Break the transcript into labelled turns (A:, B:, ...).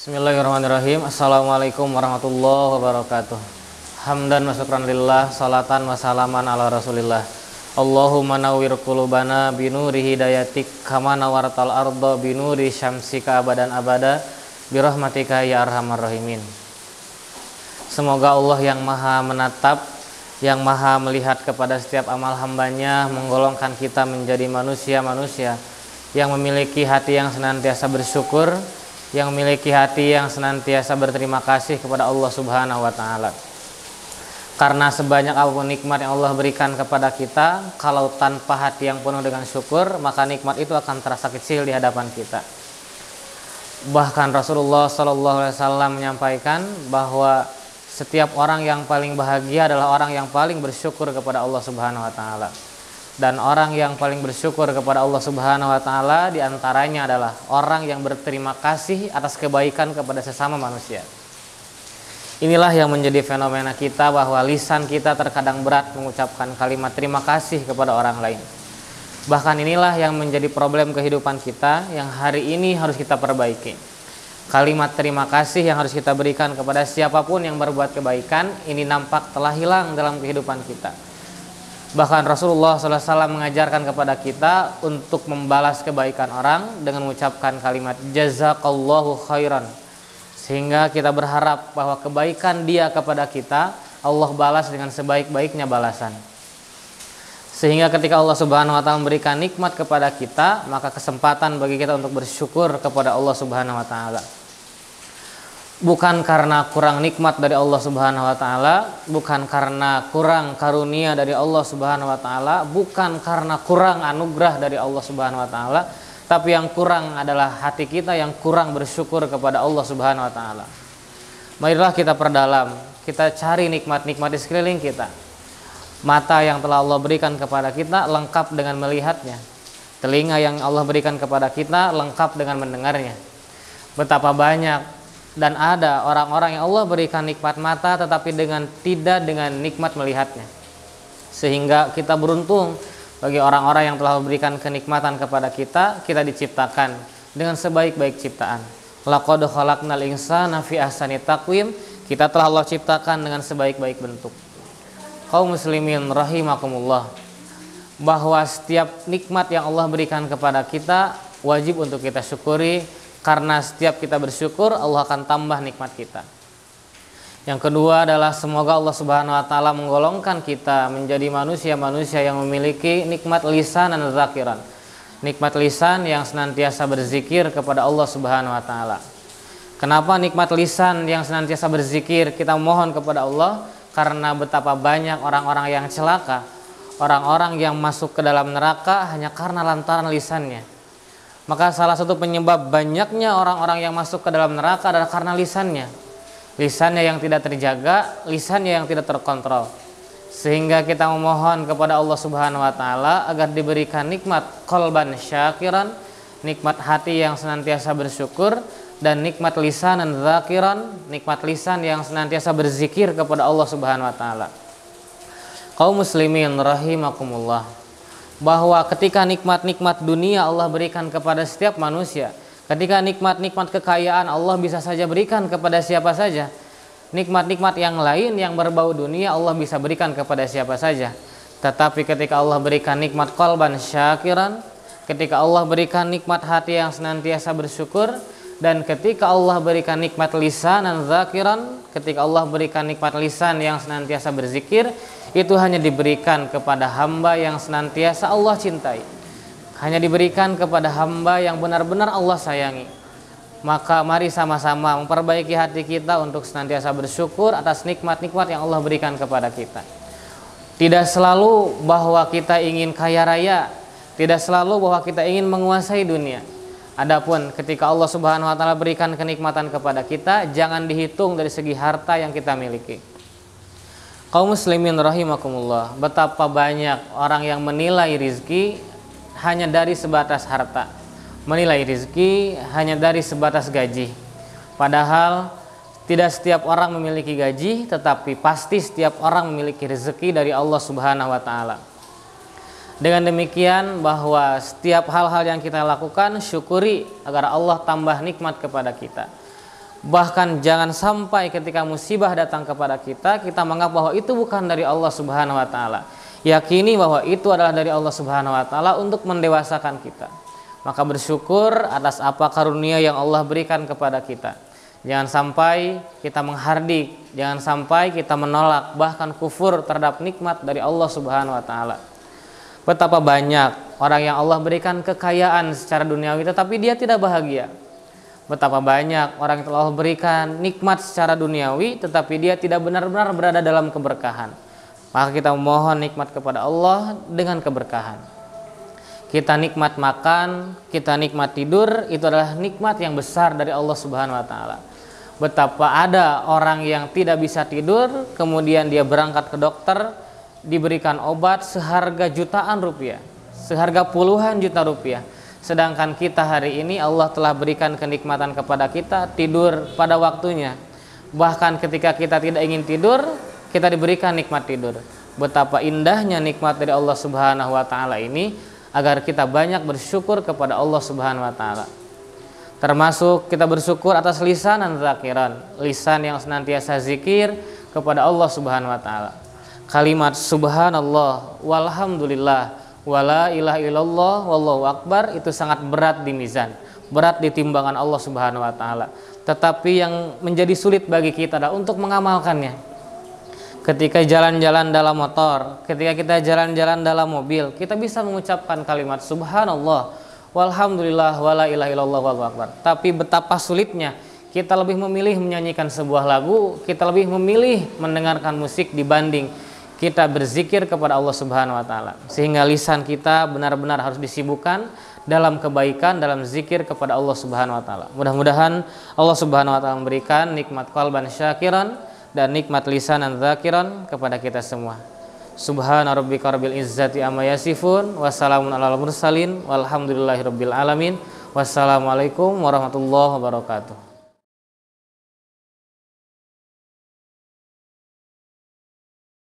A: Bismillahirrahmanirrahim. Assalamualaikum warahmatullahi wabarakatuh. Hamdan wa syukran lillah, salatan wa salaman ala rasulillah. Allahumma nawwir qulubana binuri hidayatik kama nawartal arda binuri syamsika abadan abada birahmatika ya arhamar rahimin. Semoga Allah yang maha menatap, yang maha melihat kepada setiap amal hambanya, menggolongkan kita menjadi manusia-manusia yang memiliki hati yang senantiasa bersyukur, yang memiliki hati yang senantiasa berterima kasih kepada Allah Subhanahu wa taala. Karena sebanyak apapun nikmat yang Allah berikan kepada kita, kalau tanpa hati yang penuh dengan syukur, maka nikmat itu akan terasa kecil di hadapan kita. Bahkan Rasulullah SAW menyampaikan bahwa setiap orang yang paling bahagia adalah orang yang paling bersyukur kepada Allah Subhanahu wa taala. Dan orang yang paling bersyukur kepada Allah Subhanahu wa taala diantaranya adalah orang yang berterima kasih atas kebaikan kepada sesama manusia. Inilah yang menjadi fenomena kita, bahwa lisan kita terkadang berat mengucapkan kalimat terima kasih kepada orang lain. Bahkan inilah yang menjadi problem kehidupan kita yang hari ini harus kita perbaiki. Kalimat terima kasih yang harus kita berikan kepada siapapun yang berbuat kebaikan ini nampak telah hilang dalam kehidupan kita. Bahkan Rasulullah SAW mengajarkan kepada kita untuk membalas kebaikan orang dengan mengucapkan kalimat jazakallahu khairan, sehingga kita berharap bahwa kebaikan dia kepada kita Allah balas dengan sebaik-baiknya balasan. Sehingga ketika Allah Subhanahu wa taala memberikan nikmat kepada kita, maka kesempatan bagi kita untuk bersyukur kepada Allah Subhanahu wa taala. Bukan karena kurang nikmat dari Allah Subhanahu wa taala, bukan karena kurang karunia dari Allah Subhanahu wa taala, bukan karena kurang anugerah dari Allah Subhanahu wa taala, tapi yang kurang adalah hati kita yang kurang bersyukur kepada Allah Subhanahu wa taala. Marilah kita perdalam, kita cari nikmat-nikmat di sekeliling kita. Mata yang telah Allah berikan kepada kita lengkap dengan melihatnya. Telinga yang Allah berikan kepada kita lengkap dengan mendengarnya. Betapa banyak dan ada orang-orang yang Allah berikan nikmat mata tetapi tidak dengan nikmat melihatnya. Sehingga kita beruntung bagi orang-orang yang telah memberikan kenikmatan kepada kita. Kita diciptakan dengan sebaik-baik ciptaan. Laqad khalaqnal insana fi ahsani taqwim. Kita telah Allah ciptakan dengan sebaik-baik bentuk. Kaum muslimin rahimakumullah, bahwa setiap nikmat yang Allah berikan kepada kita wajib untuk kita syukuri. Karena setiap kita bersyukur, Allah akan tambah nikmat kita. Yang kedua adalah semoga Allah Subhanahu wa taala menggolongkan kita menjadi manusia-manusia yang memiliki nikmat lisan dan zakiran. Nikmat lisan yang senantiasa berzikir kepada Allah Subhanahu wa taala. Kenapa nikmat lisan yang senantiasa berzikir kita mohon kepada Allah? Karena betapa banyak orang-orang yang celaka, orang-orang yang masuk ke dalam neraka hanya karena lantaran lisannya. Maka salah satu penyebab banyaknya orang-orang yang masuk ke dalam neraka adalah karena lisannya. Lisannya yang tidak terjaga, lisannya yang tidak terkontrol. Sehingga kita memohon kepada Allah Subhanahu wa taala agar diberikan nikmat qalban syakiran, nikmat hati yang senantiasa bersyukur, dan nikmat lisan dan zakiran, nikmat lisan yang senantiasa berzikir kepada Allah Subhanahu wa taala. Kaum muslimin rahimakumullah, bahwa ketika nikmat-nikmat dunia Allah berikan kepada setiap manusia, ketika nikmat-nikmat kekayaan Allah bisa saja berikan kepada siapa saja, nikmat-nikmat yang lain yang berbau dunia Allah bisa berikan kepada siapa saja. Tetapi ketika Allah berikan nikmat qalban syakiran, ketika Allah berikan nikmat hati yang senantiasa bersyukur, dan ketika Allah berikan nikmat lisan dan zakiran, ketika Allah berikan nikmat lisan yang senantiasa berzikir, itu hanya diberikan kepada hamba yang senantiasa Allah cintai. Hanya diberikan kepada hamba yang benar-benar Allah sayangi. Maka mari sama-sama memperbaiki hati kita untuk senantiasa bersyukur atas nikmat-nikmat yang Allah berikan kepada kita. Tidak selalu bahwa kita ingin kaya raya, tidak selalu bahwa kita ingin menguasai dunia. Adapun ketika Allah Subhanahu wa taala berikan kenikmatan kepada kita, jangan dihitung dari segi harta yang kita miliki. Kaum muslimin rahimakumullah, betapa banyak orang yang menilai rizki hanya dari sebatas harta, menilai rizki hanya dari sebatas gaji. Padahal tidak setiap orang memiliki gaji, tetapi pasti setiap orang memiliki rezeki dari Allah Subhanahu wa taala. Dengan demikian, bahwa setiap hal-hal yang kita lakukan syukuri agar Allah tambah nikmat kepada kita. Bahkan jangan sampai ketika musibah datang kepada kita, kita menganggap bahwa itu bukan dari Allah Subhanahu wa taala. Yakini bahwa itu adalah dari Allah Subhanahu wa taala untuk mendewasakan kita. Maka bersyukur atas apa karunia yang Allah berikan kepada kita. Jangan sampai kita menghardik, jangan sampai kita menolak, bahkan kufur terhadap nikmat dari Allah Subhanahu wa taala. Betapa banyak orang yang Allah berikan kekayaan secara duniawi tetapi dia tidak bahagia. Betapa banyak orang yang telah Allah berikan nikmat secara duniawi tetapi dia tidak benar-benar berada dalam keberkahan. Maka kita memohon nikmat kepada Allah dengan keberkahan. Kita nikmat makan, kita nikmat tidur, itu adalah nikmat yang besar dari Allah Subhanahu wa taala. Betapa ada orang yang tidak bisa tidur, kemudian dia berangkat ke dokter, diberikan obat seharga jutaan rupiah, seharga puluhan juta rupiah. Sedangkan kita hari ini Allah telah berikan kenikmatan kepada kita tidur pada waktunya. Bahkan ketika kita tidak ingin tidur, kita diberikan nikmat tidur. Betapa indahnya nikmat dari Allah Subhanahu wa taala ini, agar kita banyak bersyukur kepada Allah Subhanahu wa taala. Termasuk kita bersyukur atas lisan dan zakiran, lisan yang senantiasa zikir kepada Allah Subhanahu wa taala. Kalimat subhanallah walhamdulillah wala ilaha illallah wallahu akbar itu sangat berat di mizan, berat di timbangan Allah Subhanahu wa taala. Tetapi yang menjadi sulit bagi kita adalah untuk mengamalkannya. Ketika jalan-jalan dalam motor, ketika kita jalan-jalan dalam mobil, kita bisa mengucapkan kalimat subhanallah walhamdulillah wala ilaha illallah wallahu akbar. Tapi betapa sulitnya kita lebih memilih menyanyikan sebuah lagu, kita lebih memilih mendengarkan musik dibanding kita berzikir kepada Allah Subhanahu wa taala. Sehingga lisan kita benar-benar harus disibukkan dalam kebaikan, dalam zikir kepada Allah Subhanahu wa taala. Mudah-mudahan Allah Subhanahu wa taala memberikan nikmat qalban syakiran dan nikmat lisan dan zakiran kepada kita semua. Subhana rabbika rabbil izzati amma yasifun, wassalamun alal mursalin, walhamdulillahirabbil alamin. Wassalamualaikum warahmatullahi wabarakatuh.